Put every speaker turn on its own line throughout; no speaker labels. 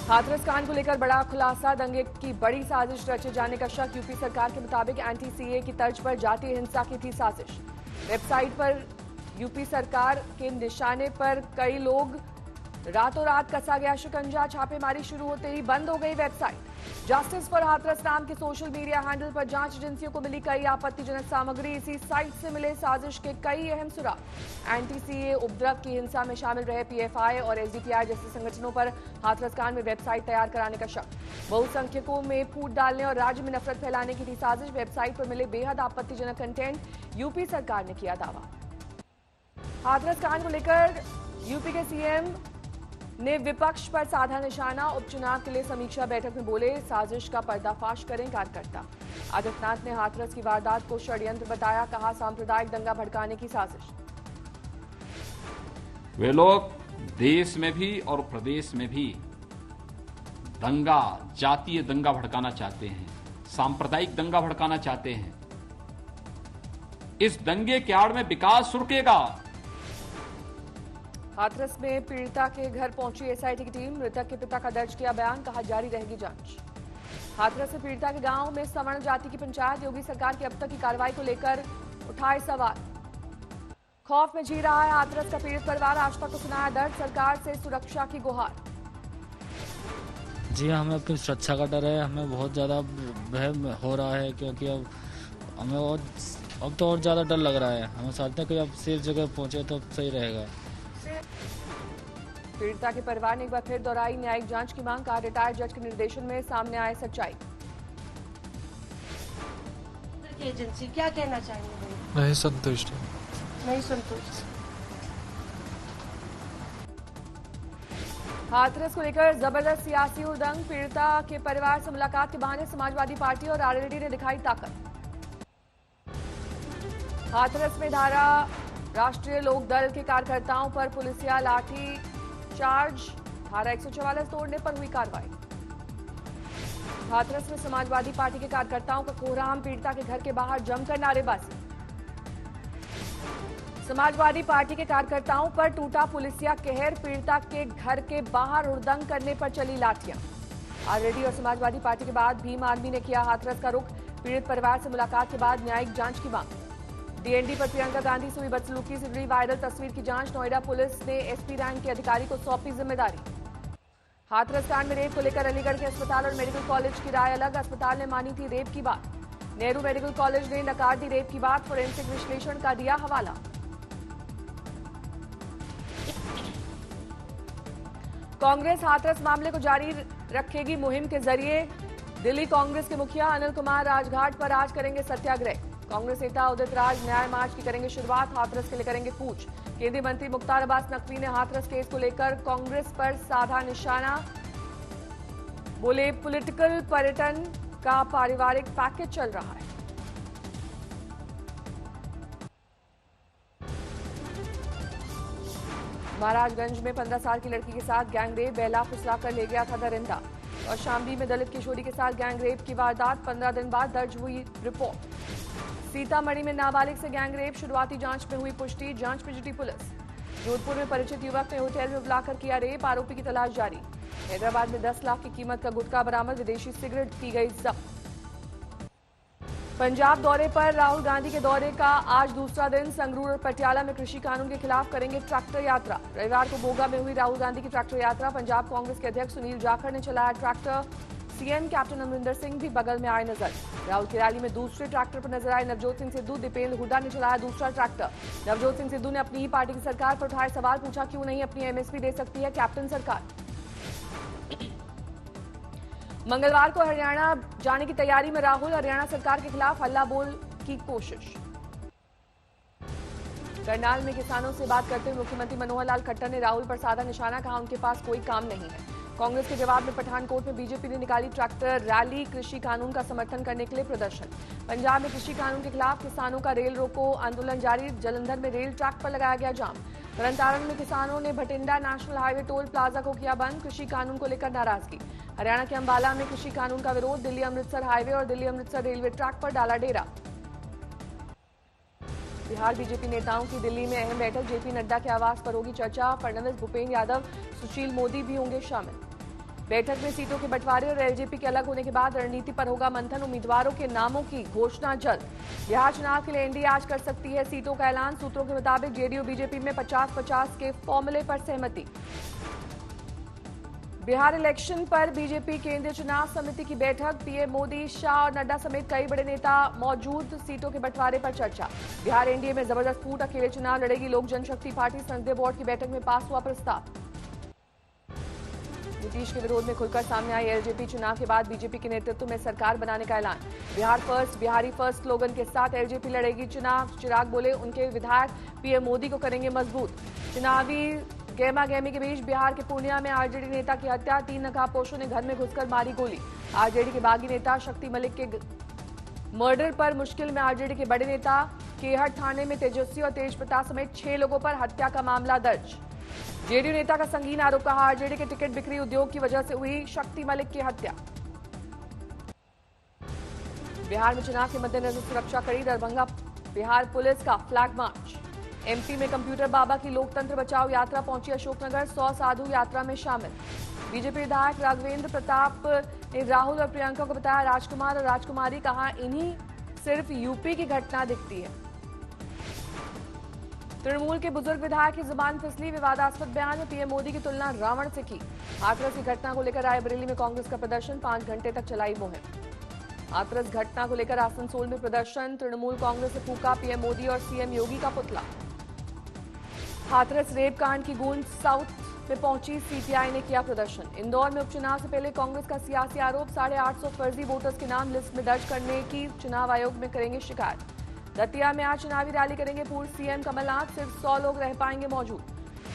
हाथरस कांड को लेकर बड़ा खुलासा, दंगे की बड़ी साजिश रचे जाने का शक। यूपी सरकार के मुताबिक एंटी सीए की तर्ज पर जातीय हिंसा की थी साजिश। वेबसाइट पर यूपी सरकार के निशाने पर कई लोग, रातों रात कसा गया शिकंजा। छापेमारी शुरू होते ही बंद हो गई वेबसाइट। जस्टिस फॉर हाथरस नाम के सोशल मीडिया हैंडल पर जांच एजेंसियों को मिली कई आपत्तिजनक सामग्री। इसी साइट से मिले साजिश के कई अहम सुराग। एंटी सीए उपद्रव की हिंसा में शामिल रहे पीएफआई और एसडीपीआई जैसे संगठनों पर हाथरस कांड में वेबसाइट तैयार कराने का शक। बहुसंख्यकों में फूट डालने और राज्य में नफरत फैलाने की थी साजिश। वेबसाइट पर मिले बेहद आपत्तिजनक कंटेंट, यूपी सरकार ने किया दावा। हाथरस कांड को लेकर यूपी के सीएम ने विपक्ष पर साधा निशाना। उपचुनाव के लिए समीक्षा बैठक में बोले, साजिश का पर्दाफाश करें कार्यकर्ता। आदित्यनाथ ने हाथरस की वारदात को षड्यंत्र बताया, कहा सांप्रदायिक दंगा भड़काने की साजिश।
वे लोग देश में भी और प्रदेश में भी दंगा, जातीय दंगा भड़काना चाहते हैं, सांप्रदायिक दंगा भड़काना चाहते हैं। इस दंगे के आड़ में विकास रुकेगा।
हाथरस में पीड़िता के घर पहुंची एसआईटी की टीम। मृतक के पिता का दर्ज किया बयान, कहा जारी रहेगी जांच। हाथरस से पीड़िता के गांव में सवर्ण जाति की पंचायत। योगी सरकार की अब तक की कार्रवाई को लेकर उठाए सवाल। खौफ में जी रहा है हाथरस का पीड़ित परिवार। आष्टा को सुनाया दर्द, सरकार से सुरक्षा की गुहार।
जी हमें अपनी सुरक्षा का डर है, हमें बहुत ज्यादा भय हो रहा है, क्योंकि अब हमें अब तो और ज्यादा डर लग रहा है। हम चाहते हैं कि अब सेफ जगह पहुंचे तो सही रहेगा।
पीड़िता के परिवार ने एक बार फिर दोहराई न्यायिक जांच की मांग, कहा रिटायर्ड जज के निर्देशन में सामने आए सच्चाई।
एजेंसी क्या कहना चाहेंगे?
नहीं संतुष्ट।
हाथरस को लेकर जबरदस्त सियासी हुड़दंग। पीड़िता के परिवार से मुलाकात के बहाने समाजवादी पार्टी और आरएलडी ने दिखाई ताकत। हाथरस में धारा राष्ट्रीय लोक दल के कार्यकर्ताओं पर पुलिसिया लाठी चार्ज, धारा 144 तोड़ने पर हुई कार्रवाई। हाथरस में समाजवादी पार्टी के कार्यकर्ताओं का कोहराम, पीड़िता के घर के बाहर जमकर नारेबाजी। समाजवादी पार्टी के कार्यकर्ताओं पर टूटा पुलिसिया कहर, पीड़िता के घर के बाहर हुड़दंग करने पर चली लाठियां। आरएलडी और समाजवादी पार्टी के बाद भीम आर्मी ने किया हाथरस का रुख। पीड़ित परिवार से मुलाकात के बाद न्यायिक जांच की मांग। डीएनडी पर प्रियंका गांधी से हुई बदसलूकी से जुड़ी वायरल तस्वीर की जांच। नोएडा पुलिस ने एसपी रैंक के अधिकारी को सौंपी जिम्मेदारी। हाथरस कांड में रेप को लेकर अलीगढ़ के अस्पताल और मेडिकल कॉलेज की राय अलग। अस्पताल ने मानी थी रेप की बात, नेहरू मेडिकल कॉलेज ने नकार दी रेप की बात। फोरेंसिक विश्लेषण का दिया हवाला। कांग्रेस हाथरस मामले को जारी रखेगी मुहिम के जरिए। दिल्ली कांग्रेस के मुखिया अनिल कुमार राजघाट पर आज करेंगे सत्याग्रह। कांग्रेस नेता उदित राज न्याय मार्च की करेंगे शुरुआत, हाथरस के लिए करेंगे कूच। केंद्रीय मंत्री मुख्तार अब्बास नकवी ने हाथरस केस को लेकर कांग्रेस पर साधा निशाना। बोले पॉलिटिकल पर्यटन का पारिवारिक पैकेज चल रहा है। महाराजगंज में 15 साल की लड़की के साथ गैंगरेप, बहला फुसलाकर ले गया था दरिंदा। और शामली में दलित किशोरी के साथ गैंगरेप की वारदात, 15 दिन बाद दर्ज हुई रिपोर्ट। सीतामढ़ी में नाबालिग से गैंगरेप, शुरुआती जांच में हुई पुष्टि, जांच में जुटी पुलिस। जोधपुर में परिचित युवक ने होटल में बुलाकर किया रेप, आरोपी की तलाश जारी। हैदराबाद में 10 लाख की कीमत का गुटखा बरामद, विदेशी सिगरेट की गई जब्त। पंजाब दौरे पर राहुल गांधी के दौरे का आज दूसरा दिन। संगरूर और पटियाला में कृषि कानून के खिलाफ करेंगे ट्रैक्टर यात्रा। रविवार को बोगा में हुई राहुल गांधी की ट्रैक्टर यात्रा। पंजाब कांग्रेस के अध्यक्ष सुनील जाखड़ ने चलाया tractor. CM captain Amarinder Singh भी बगल में आए नजर। राहुल की रैली में दूसरे ट्रैक्टर पर नजर आए नवजोत सिंह सिद्धू। दीपेंद्र हुड्डा ने चलाया दूसरा ट्रैक्टर। नवजोत सिंह सिद्धू ने अपनी ही पार्टी की सरकार पर उठाए सवाल, पूछा क्यों नहीं अपनी एमएसपी दे सकती है कैप्टन सरकार। मंगलवार को हरियाणा जाने की तैयारी में राहुल, हरियाणा सरकार के खिलाफ हल्ला बोल की कोशिश। करनाल में किसानों से बात करते हुए मुख्यमंत्री मनोहर लाल खट्टर ने राहुल पर साधा निशाना, कहा उनके पास कोई काम नहीं है। कांग्रेस के जवाब में पठानकोट में बीजेपी ने निकाली ट्रैक्टर रैली, कृषि कानून का समर्थन करने के लिए प्रदर्शन। पंजाब में कृषि कानून के खिलाफ किसानों का रेल रोको आंदोलन जारी। जलंधर में रेल ट्रैक पर लगाया गया जाम। तरनतारण में किसानों ने Bathinda national highway toll plaza को किया बंद, कृषि कानून को लेकर नाराजगी। हरियाणा के अंबाला में कृषि कानून का विरोध। दिल्ली अमृतसर हाईवे और दिल्ली अमृतसर रेलवे ट्रैक पर डाला डेरा। बिहार बीजेपी नेताओं की दिल्ली में अहम बैठक, जेपी नड्डा के आवास पर होगी चर्चा। फडणवीस, भूपेंद्र यादव, सुशील मोदी भी होंगे शामिल। बैठक में सीटों के बंटवारे और एलजेपी के अलग होने के बाद रणनीति पर होगा मंथन। उम्मीदवारों के नामों की घोषणा जल्द। बिहार चुनाव के लिए एनडीए आज कर सकती है सीटों का ऐलान। सूत्रों के मुताबिक जेडीयू बीजेपी में 50-50 के फॉर्मूले पर सहमति। बिहार इलेक्शन पर बीजेपी केंद्रीय चुनाव समिति की बैठक। पीएम मोदी, शाह और नड्डा समेत कई बड़े नेता मौजूद। सीटों के बंटवारे पर चर्चा। बिहार एनडीए में जबरदस्त फूट, अकेले चुनाव लड़ेगी लोक जनशक्ति पार्टी। संसदीय बोर्ड की बैठक में पास हुआ प्रस्ताव। नीतीश के विरोध में खुलकर सामने आई एलजेपी। चुनाव के बाद बीजेपी के नेतृत्व में सरकार बनाने का ऐलान। Bihar first, Bihari first slogan के साथ एलजेपी लड़ेगी चुनाव। चिराग बोले, उनके विधायक पीएम मोदी को करेंगे मजबूत। चुनावी गहमा गहमी के बीच बिहार के पूर्णिया में आरजेडी नेता की हत्या। 3 नकाबपोशों ने घर में घुसकर मारी गोली। आरजेडी के बागी नेता शक्ति मलिक के मर्डर पर मुश्किल में आरजेडी के बड़े नेता। केहट थाने में तेजस्वी और तेज प्रताप समेत 6 लोगों पर हत्या का मामला दर्ज। जेडीयू नेता का संगीन आरोप, कहा आरजेडी के टिकट बिक्री उद्योग की वजह से हुई शक्ति मलिक की हत्या। बिहार में चुनाव के मद्देनजर सुरक्षा कड़ी। दरभंगा बिहार पुलिस का फ्लैग मार्च। एमपी में कंप्यूटर बाबा की लोकतंत्र बचाओ यात्रा पहुंची अशोकनगर। 100 साधु यात्रा में शामिल। बीजेपी विधायक राघवेंद्र प्रताप ने राहुल और प्रियंका को बताया राजकुमार और राजकुमारी। कहा, इन्हीं सिर्फ यूपी की घटना दिखती है। तृणमूल के बुजुर्ग विधायक की जुबान फिसली। विवादास्पद बयान में पीएम मोदी की तुलना रावण से की। हाथरस की घटना को लेकर रायबरेली में कांग्रेस का प्रदर्शन। 5 घंटे तक चलाई मुहिम। हाथरस घटना को लेकर आसनसोल में प्रदर्शन। तृणमूल कांग्रेस से फूका पीएम मोदी और सीएम योगी का पुतला। हाथरस रेप कांड की गूंज साउथ में पहुंची। सीपीआई ने किया प्रदर्शन। इंदौर में उपचुनाव से पहले कांग्रेस का सियासी आरोप। 850 फर्जी वोटर्स के नाम लिस्ट में दर्ज करने की चुनाव आयोग में करेंगे शिकायत। दतिया में आज चुनावी रैली करेंगे पूर्व सीएम कमलनाथ। सिर्फ 100 लोग रह पाएंगे मौजूद।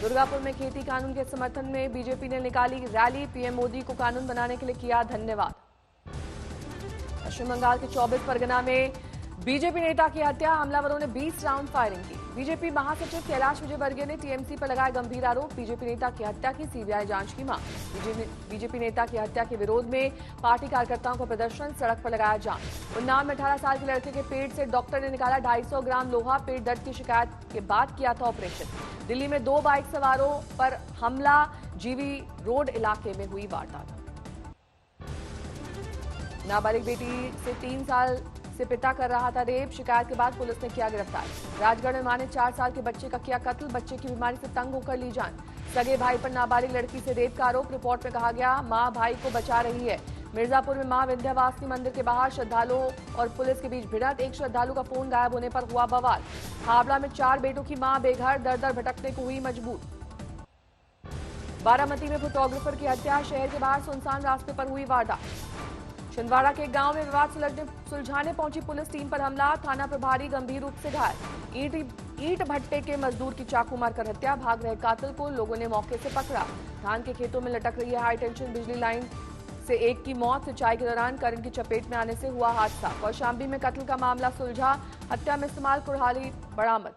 दुर्गापुर में खेती कानून के समर्थन में बीजेपी ने निकाली रैली। पीएम मोदी को कानून बनाने के लिए किया धन्यवाद। पश्चिम बंगाल के 24 परगना में बीजेपी नेता की हत्या। हमलावरों ने 20 राउंड फायरिंग की। बीजेपी महासचिव कैलाश विजयवर्गीय ने टीएमसी पर लगाया गंभीर आरोप। बीजेपी नेता की हत्या की सीबीआई जांच की मांग। बीजेपी नेता की हत्या के विरोध में पार्टी कार्यकर्ताओं का प्रदर्शन। सड़क पर लगाया जाम। उन्नाव में 18 साल के लड़के के पेट से डॉक्टर ने निकाला 250 ग्राम लोहा। पेट दर्द की शिकायत के बाद किया था ऑपरेशन। दिल्ली में 2 बाइक सवारों पर हमला। जीवी रोड इलाके में हुई वारदात। नाबालिग बेटी से 3 साल से पिता कर रहा था रेप। शिकायत के बाद पुलिस ने किया गिरफ्तार। राजगढ़ में मां ने 4 साल के बच्चे का किया कत्ल। बच्चे की बीमारी से तंग होकर ली जान। सगे भाई पर नाबालिग लड़की से रेप का आरोप। रिपोर्ट में कहा गया मां भाई को बचा रही है। मिर्जापुर में मां विंध्यवासिनी मंदिर के बाहर श्रद्धालुओं और पुलिस के बीच भिड़ंत। एक श्रद्धालु का फोन गायब होने पर हुआ बवाल। हावड़ा में 4 बेटों की मां बेघर, दर दर भटकने को हुई मजबूर। बारामती में फोटोग्राफर की हत्या। शहर के बाहर सुनसान रास्ते पर हुई वारदात। छिंदवाड़ा के गांव में विवाद सुलझाने पहुंची पुलिस टीम पर हमला। थाना प्रभारी गंभीर रूप से घायल। ईंट भट्टे के मजदूर की चाकू मारकर हत्या। भाग रहे कातिल को लोगों ने मौके से पकड़ा। धान के खेतों में लटक रही है हाई टेंशन बिजली लाइन से एक की मौत। सिंचाई के दौरान करंट की चपेट में आने से हुआ हादसा। कौशाम्बी में कत्ल का मामला सुलझा। हत्या में इस्तेमाल कुल्हाड़ी बरामद।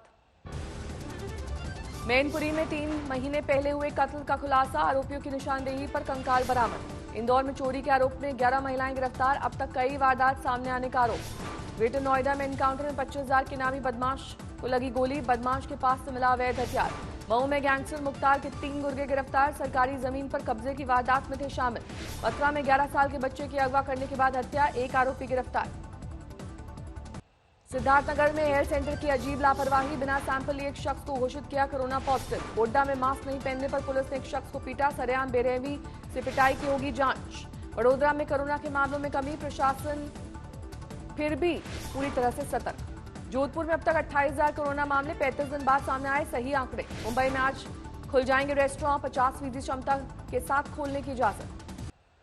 मैनपुरी में 3 महीने पहले हुए कत्ल का खुलासा। आरोपियों की निशानदेही पर कंकाल बरामद। इंदौर में चोरी के आरोप में 11 महिलाएं गिरफ्तार। अब तक कई वारदात सामने आने का आरोप। ग्रेटर नोएडा में एनकाउंटर में 25,000 के नामी बदमाश को लगी गोली। बदमाश के पास से मिला अवैध हथियार। मऊ में गैंगस्टर मुख्तार के 3 गुर्गे गिरफ्तार। सरकारी जमीन पर कब्जे की वारदात में थे शामिल। मथुरा में 11 साल के बच्चे की अगवा करने के बाद हत्या। 1 आरोपी गिरफ्तार। सिद्धार्थनगर में हेल्थ सेंटर की अजीब लापरवाही। बिना सैंपल लिए एक शख्स को घोषित किया कोरोना पॉजिटिव। गोड्डा में मास्क नहीं पहनने पर पुलिस ने एक शख्स को पीटा। सरेआम बेरहमी से पिटाई की होगी जांच। वडोदरा में कोरोना के मामलों में कमी। प्रशासन फिर भी पूरी तरह से सतर्क। जोधपुर में अब तक 28,000 कोरोना मामले 35 दिन बाद सामने आए सही आंकड़े। मुंबई में आज खुल जाएंगे रेस्टोरेंट। 50% क्षमता के साथ खोलने की इजाजत।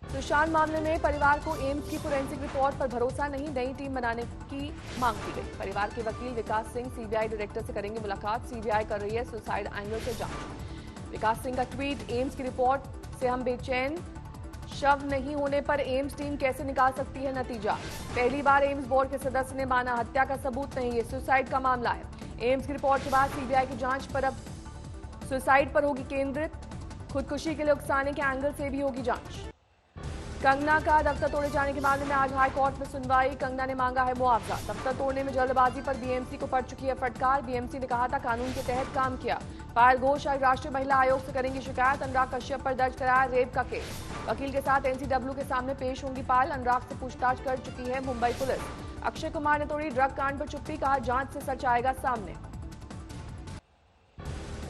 सुशांत मामले में परिवार को एम्स की फोरेंसिक रिपोर्ट पर भरोसा नहीं। नई टीम बनाने की मांग की गई। परिवार के वकील विकास सिंह सीबीआई डायरेक्टर से करेंगे मुलाकात। सीबीआई कर रही है सुसाइड एंगल से जांच। विकास सिंह का ट्वीट, एम्स की रिपोर्ट से हम बेचैन। शव नहीं होने पर एम्स टीम कैसे निकाल सकती है नतीजा। पहली बार एम्स बोर्ड के सदस्य ने माना हत्या का सबूत नहीं, ये सुसाइड का मामला है। एम्स की रिपोर्ट के बाद सीबीआई की जांच पर अब सुसाइड पर होगी केंद्रित। खुदकुशी के लिए उकसाने के एंगल से भी होगी जांच। कंगना का दफ्तर तोड़े जाने के मामले में आज हाई कोर्ट में सुनवाई। कंगना ने मांगा है मुआवजा। दफ्तर तोड़ने में जल्दबाजी पर बीएमसी को पड़ चुकी है फटकार। बीएमसी ने कहा था कानून के तहत काम किया। पायल घोष आज राष्ट्रीय महिला आयोग से करेंगी शिकायत। अनुराग कश्यप पर दर्ज कराया रेप का केस। वकील के साथ एनसीडब्ल्यू के सामने पेश होंगी पायल। अनुराग से पूछताछ कर चुकी है मुंबई पुलिस। अक्षय कुमार ने तोड़ी ड्रग कांड पर चुप्पी, कहा जांच से सच आएगा सामने।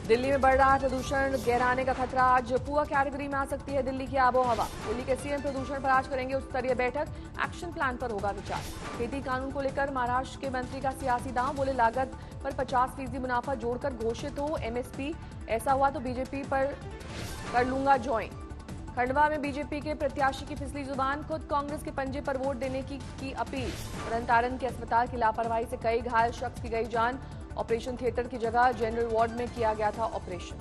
दिल्ली में बढ़ रहा है प्रदूषण, गहराने का खतरा। आज पुअर कैटेगरी में आ सकती है दिल्ली की आबोहवा। दिल्ली के सीएम प्रदूषण पर आज करेंगे उच्च स्तरीय बैठक। एक्शन प्लान पर होगा विचार। खेती कानून को लेकर महाराष्ट्र के मंत्री का सियासी दांव। बोले लागत पर 50% मुनाफा जोड़कर घोषित हो एमएसपी। ऐसा हुआ तो बीजेपी पर कर लूंगा ज्वाइन। खंडवा में बीजेपी के प्रत्याशी की फिसली जुबान। खुद कांग्रेस के पंजे पर वोट देने की अपील। तरन के अस्पताल की लापरवाही से कई घायल शख्स की गई जान। ऑपरेशन थिएटर की जगह जनरल वार्ड में किया गया था ऑपरेशन।